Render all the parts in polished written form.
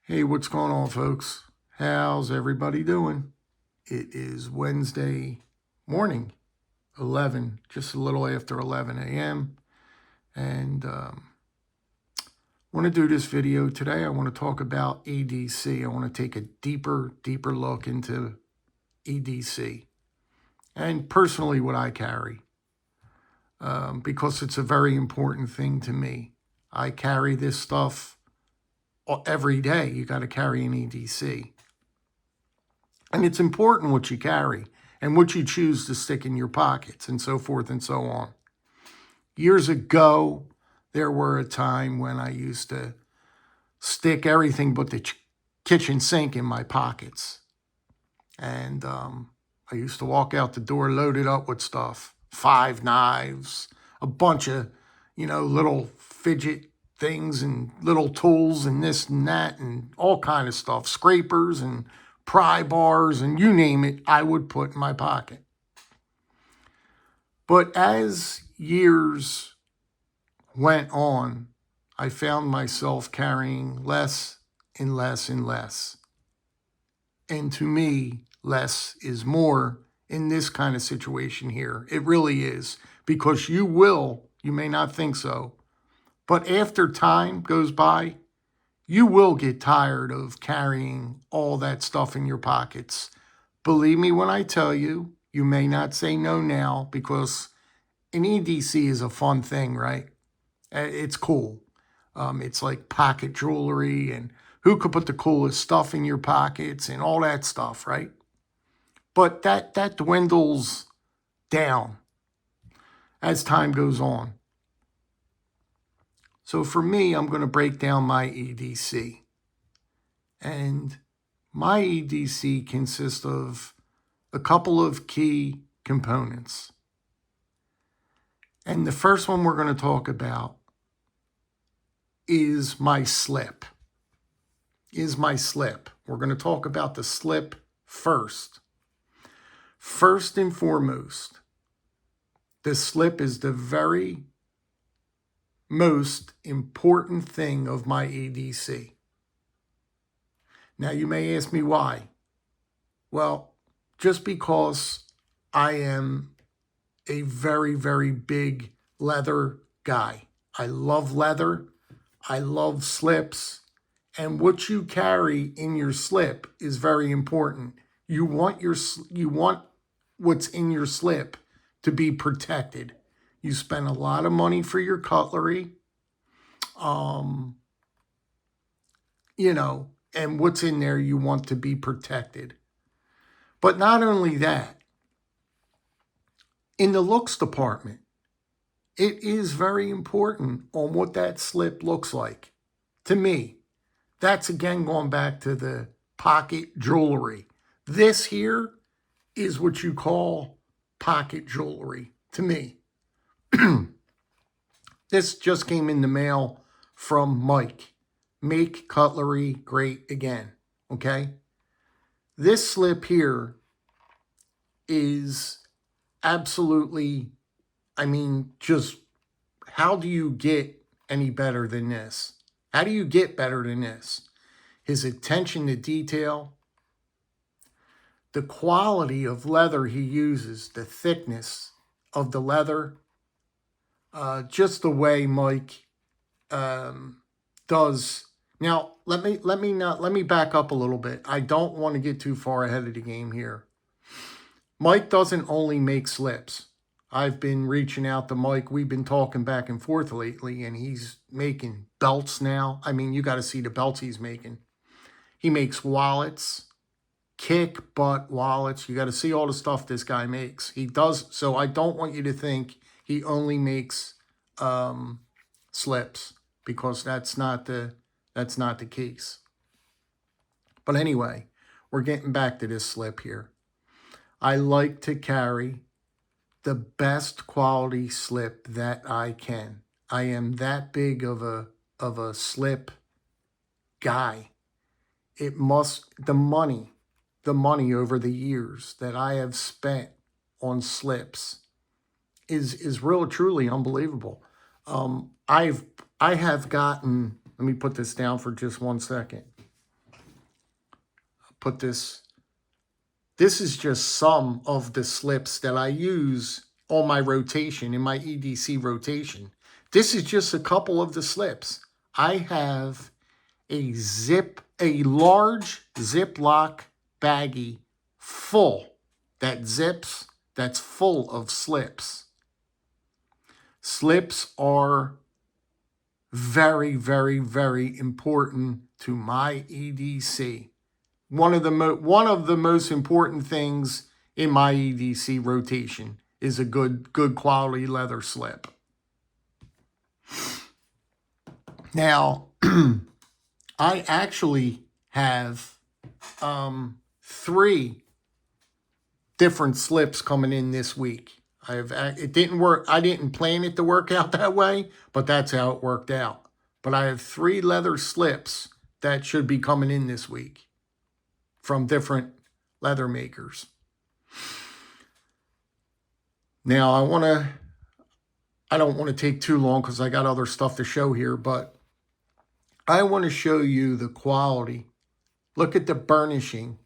Hey, what's going on, folks? How's everybody doing? It is Wednesday morning, just a little after 11 a.m. And I want to do this video today. I want to talk about EDC. I want to take a deeper look into EDC and personally what I carry because it's a very important thing to me. I carry this stuff every day. You got to carry an EDC. And it's important what you carry and what you choose to stick in your pockets and so forth and so on. Years ago, there were a time when I used to stick everything but the kitchen sink in my pockets. And I used to walk out the door loaded up with stuff, 5 knives, a bunch of, little fidget things and little tools and this and that and all kind of stuff, scrapers and pry bars and you name it, I would put in my pocket. But as years went on, I found myself carrying less and less and less. And to me, less is more in this kind of situation here. It really is, because you may not think so, but after time goes by, you will get tired of carrying all that stuff in your pockets. Believe me when I tell you, you may not say no now, because an EDC is a fun thing, right? It's cool. It's like pocket jewelry, and who could put the coolest stuff in your pockets and all that stuff, right? But that dwindles down as time goes on. So for me, I'm going to break down my EDC. And my EDC consists of a couple of key components. And the first one we're going to talk about is my slip. We're going to talk about the slip first. First and foremost, the slip is the very most important thing of my EDC. Now, you may ask me why. Well, just because I am a very, very big leather guy. I love leather. I love slips. And what you carry in your slip is very important. You want what's in your slip to be protected. You spend a lot of money for your cutlery. And what's in there you want to be protected. But not only that, in the looks department, it is very important on what that slip looks like. To me, that's again going back to the pocket jewelry. This here is what you call pocket jewelry to me. This just came in the mail from Mike. Make cutlery great again, okay? This slip here is absolutely, just how do you get any better than this? How do you get better than this? His attention to detail, the quality of leather he uses, the thickness of the leather, just the way Mike does. Now, let me back up a little bit. I don't want to get too far ahead of the game here. Mike doesn't only make slips. I've been reaching out to Mike. We've been talking back and forth lately, and he's making belts now. You got to see the belts he's making. He makes wallets, kick butt wallets. You got to see all the stuff this guy makes. He does. So I don't want you to think he only makes slips, because that's not the case. But anyway, we're getting back to this slip here. I like to carry the best quality slip that I can. I am that big of a slip guy. The money over the years that I have spent on slips is real truly unbelievable. I have gotten, let me put this down for just 1 second. put this. This is just some of the slips that I use on my rotation, in my EDC rotation. This is just a couple of the slips. I have a large Ziploc baggie full that zips, that's full of slips. Slips are very, very, very important to my EDC. One of the most important things in my EDC rotation is a good quality leather slip. Now, I actually have 3 different slips coming in this week. It didn't work. I didn't plan it to work out that way, but that's how it worked out. But I have 3 leather slips that should be coming in this week from different leather makers. Now, I don't want to take too long because I got other stuff to show here, but I want to show you the quality. Look at the burnishing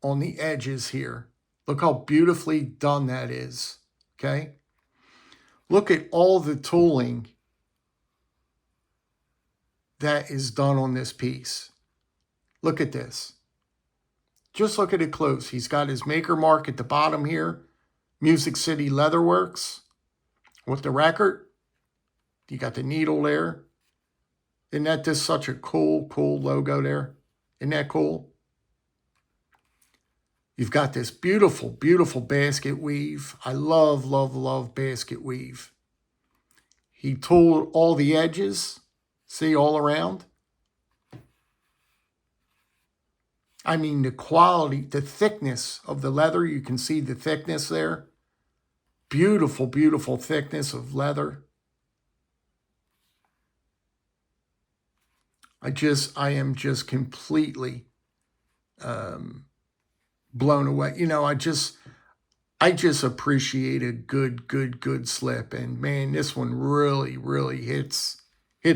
on the edges here. Look how beautifully done that is, okay? Look at all the tooling that is done on this piece. Look at this. Just look at it close. He's got his maker mark at the bottom here. Music City Leatherworks with the record. You got the needle there. Isn't that just such a cool logo there? Isn't that cool? You've got this beautiful, beautiful basket weave. I love, love, love basket weave. He tooled all the edges. See, all around. I mean, the quality, the thickness of the leather. You can see the thickness there. Beautiful, beautiful thickness of leather. I am just completely blown away. You know, I just appreciate a good slip. And man, this one really, really hits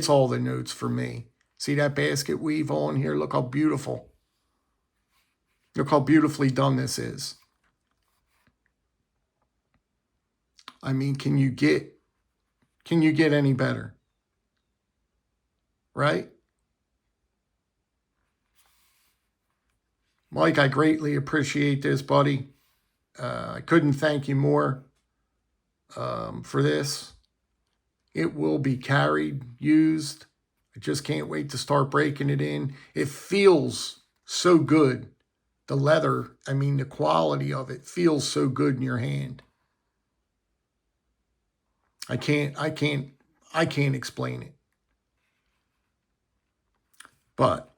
all the notes for me. See that basket weave on here? Look how beautiful. Look how beautifully done this is. I mean, can you get any better? Right? Mike, I greatly appreciate this, buddy. I couldn't thank you more for this. It will be carried, used. I just can't wait to start breaking it in. It feels so good. The leather, I mean, the quality of it feels so good in your hand. I can't explain it. But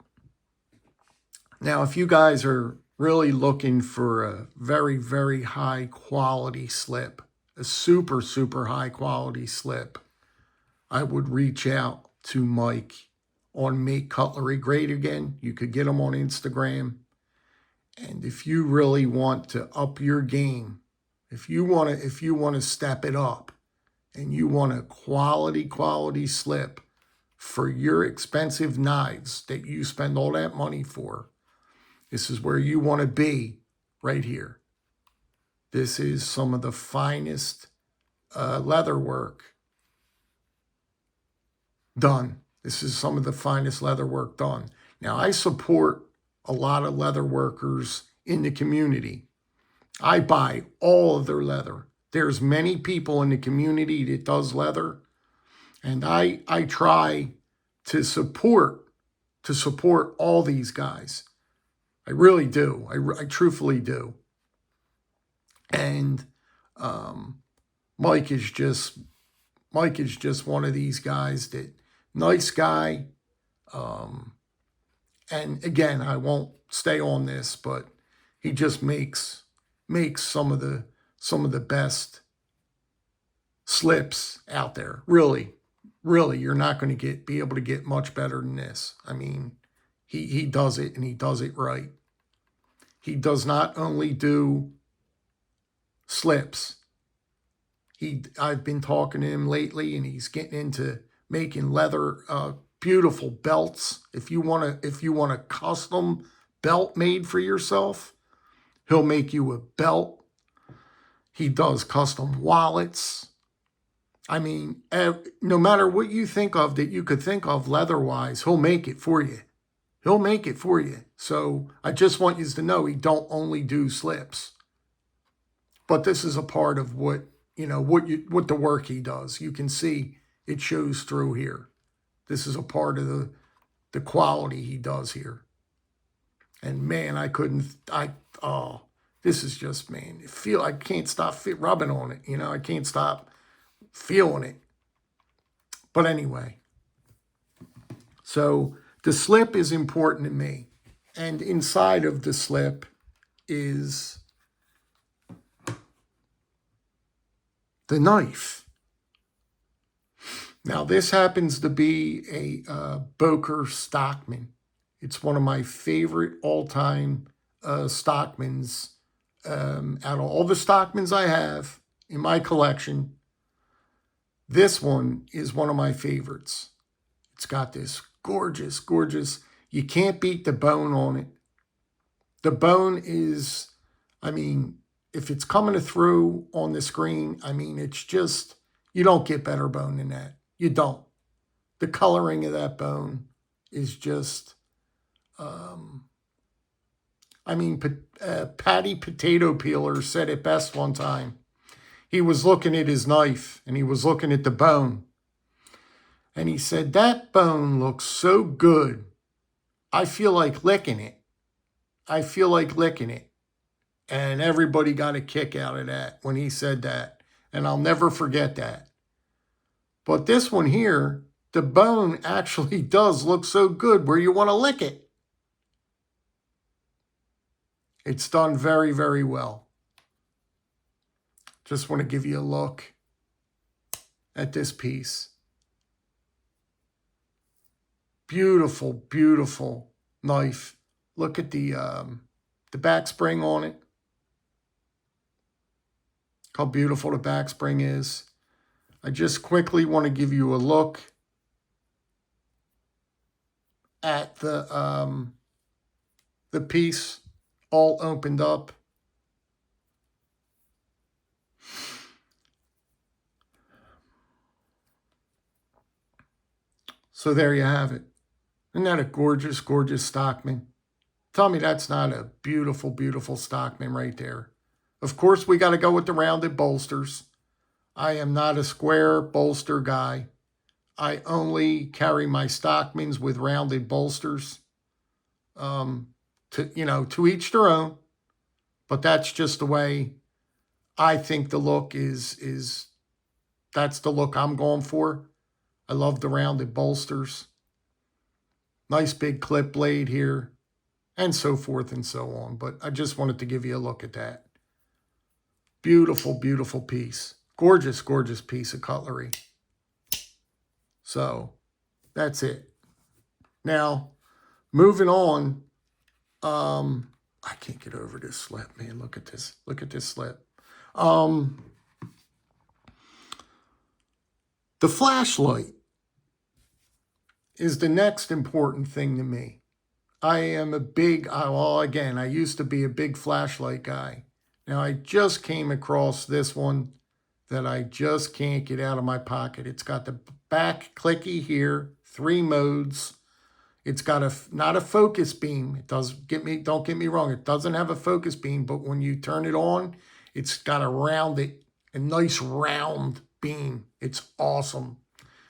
now, if you guys are really looking for a very, very high quality slip, a super, super high quality slip, I would reach out to Mike on Make Cutlery Great Again. You could get him on Instagram. And if you really want to up your game, if you want to step it up and you want a quality slip for your expensive knives that you spend all that money for, this is where you want to be right here. This is some of the finest leather work done. This is some of the finest leather work done. Now, I support a lot of leather workers in the community. I buy all of their leather. There's many people in the community that does leather, and I try to support all these guys. I really do. I truthfully do. And Mike is just one of these guys that nice guy. And again, I won't stay on this, but he just makes some of the best slips out there. Really, you're not going to be able to get much better than this. I mean, he does it, and he does it right. He does not only do slips. I've been talking to him lately, and he's getting into making leather beautiful belts. If you want a custom belt made for yourself, he'll make you a belt. He does custom wallets. I mean, no matter what you think of that you could think of leather-wise, he'll make it for you. He'll make it for you. So I just want you to know he don't only do slips. But this is a part of what the work he does. You can see it shows through here. This is a part of the quality he does here. And man, this is just, man, I can't stop rubbing on it. I can't stop feeling it. But anyway, so the slip is important to me. And inside of the slip is the knife. Now, this happens to be a Boker Stockman. It's one of my favorite all-time Stockmans. Out of all the Stockmans I have in my collection, this one is one of my favorites. It's got this gorgeous, gorgeous, you can't beat the bone on it. The bone is, I mean, if it's coming through on the screen, I mean, it's just, you don't get better bone than that. You don't. The coloring of that bone is just, Patty Potato Peeler said it best one time. He was looking at his knife and he was looking at the bone. And he said, that bone looks so good. I feel like licking it. I feel like licking it. And everybody got a kick out of that when he said that. And I'll never forget that. But this one here, the bone actually does look so good where you want to lick it. It's done very, very well. Just want to give you a look at this piece. Beautiful, beautiful knife. Look at the back spring on it. How beautiful the back spring is. I just quickly want to give you a look at the piece all opened up. So there you have it. Isn't that a gorgeous, gorgeous Stockman? Tell me that's not a beautiful, beautiful Stockman right there. Of course, we got to go with the rounded bolsters. I am not a square bolster guy. I only carry my Stockmans with rounded bolsters. To each their own. But that's just the way I think the look is. That's the look I'm going for. I love the rounded bolsters. Nice big clip blade here. And so forth and so on. But I just wanted to give you a look at that. Beautiful, beautiful piece. Gorgeous, gorgeous piece of cutlery. So, that's it. Now, moving on. I can't get over this slip, man. Look at this. Look at this slip. The flashlight is the next important thing to me. I am a big, again, I used to be a big flashlight guy. Now, I just came across this one that I just can't get out of my pocket. It's got the back clicky here, 3 modes. It's got not a focus beam. Don't get me wrong, it doesn't have a focus beam, but when you turn it on, it's got a nice round beam. It's awesome.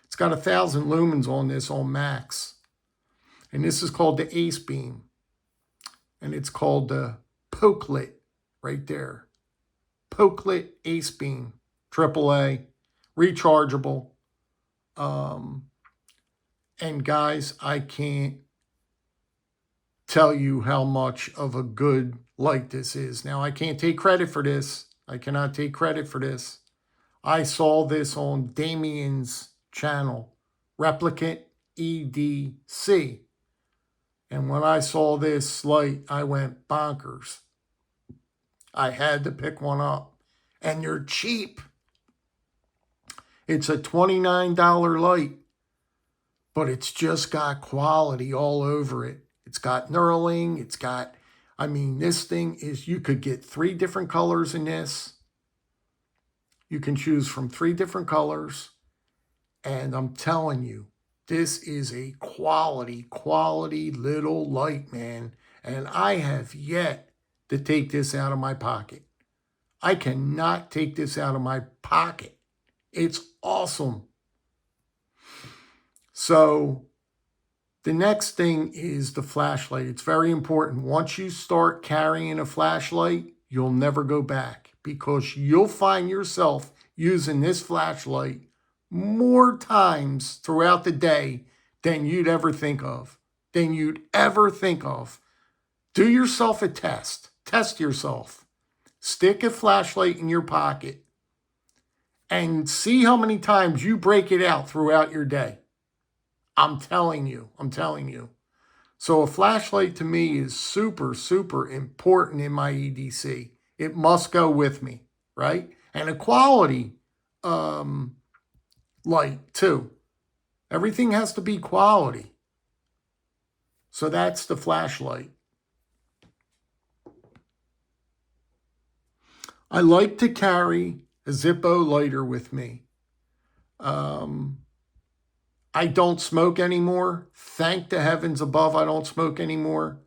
It's got 1,000 lumens on this on max. And this is called the Ace Beam. And it's called the Pokelit right there. Pokelit Ace Beam, AAA, rechargeable. And guys, I can't tell you how much of a good light this is. Now, I can't take credit for this. I cannot take credit for this. I saw this on Damien's channel, Replicant EDC. And when I saw this light, I went bonkers. I had to pick one up. And they're cheap. It's a $29 light. But it's just got quality all over it. It's got knurling. It's got, I mean, this thing is, you could get 3 different colors in this. You can choose from 3 different colors. And I'm telling you, this is a quality little light, man. And I have yet to take this out of my pocket. I cannot take this out of my pocket. It's awesome. So the next thing is the flashlight. It's very important. Once you start carrying a flashlight, you'll never go back, because you'll find yourself using this flashlight more times throughout the day than you'd ever think of. Do yourself a test. Test yourself. Stick a flashlight in your pocket and see how many times you break it out throughout your day. I'm telling you. So a flashlight to me is super, super important in my EDC. It must go with me, right? And a quality light too. Everything has to be quality. So that's the flashlight. I like to carry a Zippo lighter with me. I don't smoke anymore. Thank the heavens above, I don't smoke anymore.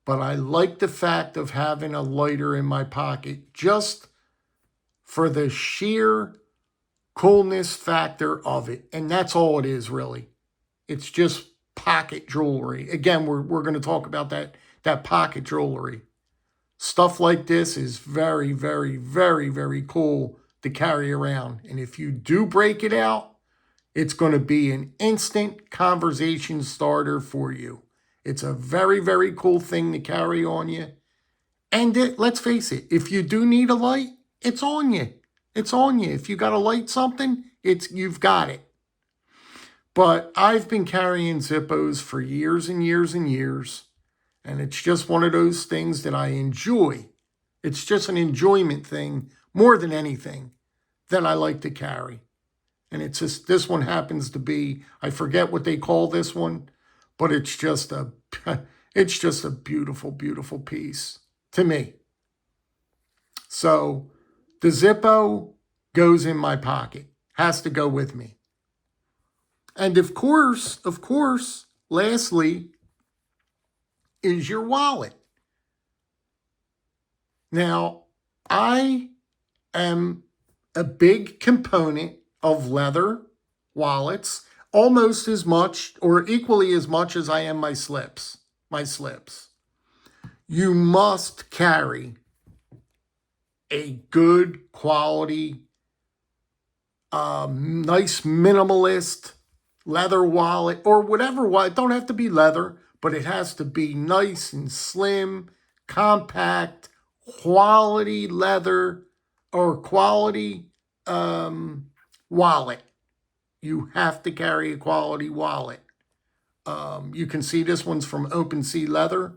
But I like the fact of having a lighter in my pocket just for the sheer coolness factor of it. And that's all it is, really. It's just pocket jewelry. Again, we're going to talk about that pocket jewelry. Stuff like this is very, very, very, very cool to carry around. And if you do break it out, it's going to be an instant conversation starter for you. It's a very, very cool thing to carry on you. And let's face it, if you do need a light, it's on you. It's on you. If you got to light something, you've got it. But I've been carrying Zippos for years and years and years. And it's just one of those things that I enjoy. It's just an enjoyment thing more than anything that I like to carry. And it's just, this one happens to be, I forget what they call this one, but it's just a beautiful, beautiful piece to me. So the Zippo goes in my pocket, has to go with me. And of course, lastly, is your wallet. Now, I am a big component of leather wallets, almost as much or equally as much as I am my slips. You must carry a good quality, nice minimalist leather wallet or whatever wallet. It don't have to be leather, but it has to be nice and slim, compact, quality leather or quality wallet. You have to carry a quality wallet. You can see this one's from Open Sea Leather.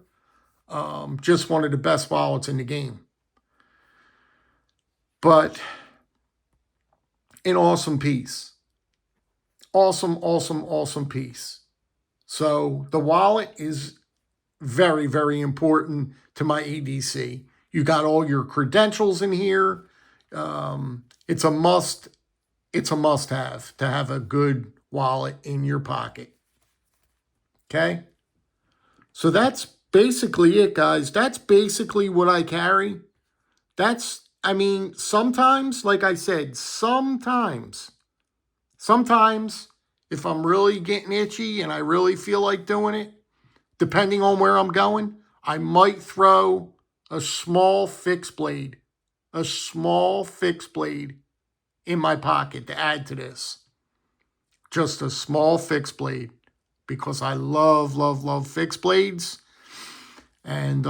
Just one of the best wallets in the game. But an awesome piece. Awesome piece. So the wallet is very, very important to my EDC. You got all your credentials in here. It's a must-have to have a good wallet in your pocket. Okay? So that's basically it, guys. That's basically what I carry. Sometimes, like I said, sometimes, if I'm really getting itchy and I really feel like doing it, depending on where I'm going, I might throw a small fixed blade in my pocket to add to this. Just a small fixed blade, because I love fixed blades. And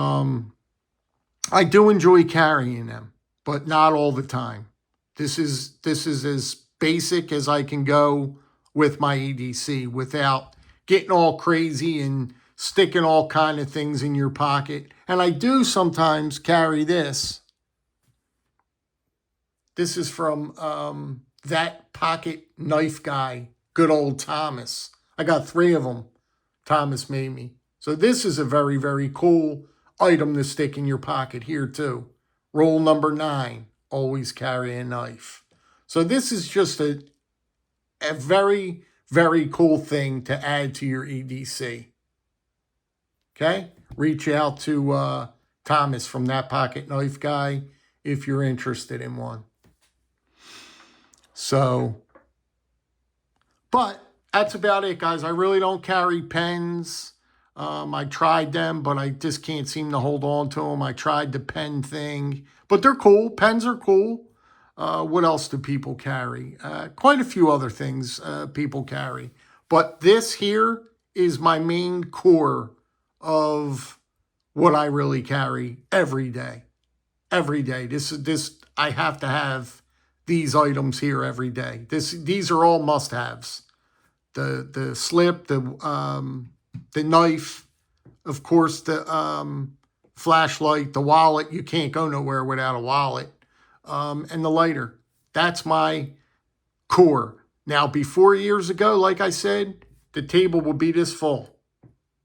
I do enjoy carrying them, but not all the time. This is as basic as I can go with my EDC without getting all crazy and sticking all kind of things in your pocket. And I do sometimes carry this. This is from That Pocket Knife Guy, good old Thomas. I got 3 of them Thomas made me. So this is a very, very cool item to stick in your pocket here too. Rule number 9, always carry a knife. So this is just a very, very cool thing to add to your EDC. Okay? Reach out to Thomas from That Pocket Knife Guy if you're interested in one. So, but that's about it, guys. I really don't carry pens. I tried them, but I just can't seem to hold on to them. I tried the pen thing, but they're cool. Pens are cool. What else do people carry? Quite a few other things people carry. But this here is my main core of what I really carry every day. Every day. This I have to have these items here every day. These are all must-haves. The slip, the knife, of course, the flashlight, the wallet. You can't go nowhere without a wallet. And the lighter. That's my core. Now, before years ago, like I said, the table would be this full.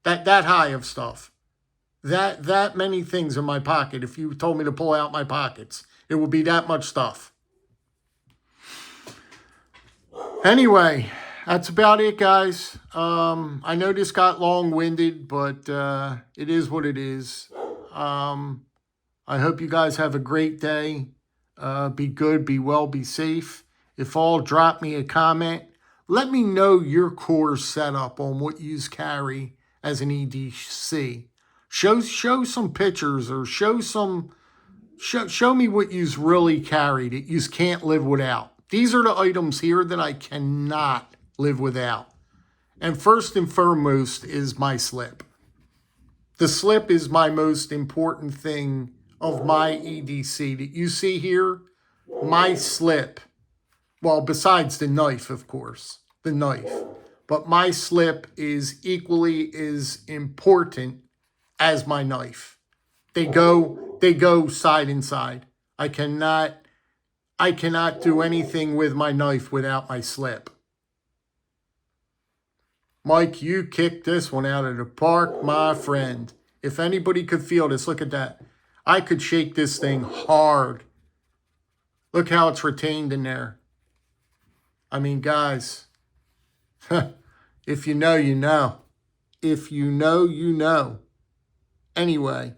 That high of stuff. That many things in my pocket. If you told me to pull out my pockets, it would be that much stuff. Anyway, that's about it, guys. I know this got long-winded, but it is what it is. I hope you guys have a great day. Be good, be well, be safe. If all, drop me a comment. Let me know your core setup on what you carry as an EDC. Show some pictures or show me what you's really carried that you can't live without. These are the items here that I cannot live without. And first and foremost is my slip. The slip is my most important thing of my EDC that you see here. My slip, well, besides the knife, of course, the knife, but my slip is equally as important as my knife. They go side and side. I cannot do anything with my knife without my slip. Mike, you kicked this one out of the park, my friend. If anybody could feel this, look at that. I could shake this thing hard. Look how it's retained in there. I mean, guys, if you know, you know. If you know, you know. Anyway,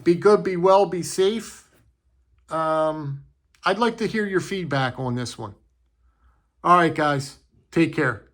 be good, be well, be safe. I'd like to hear your feedback on this one. All right, guys, take care.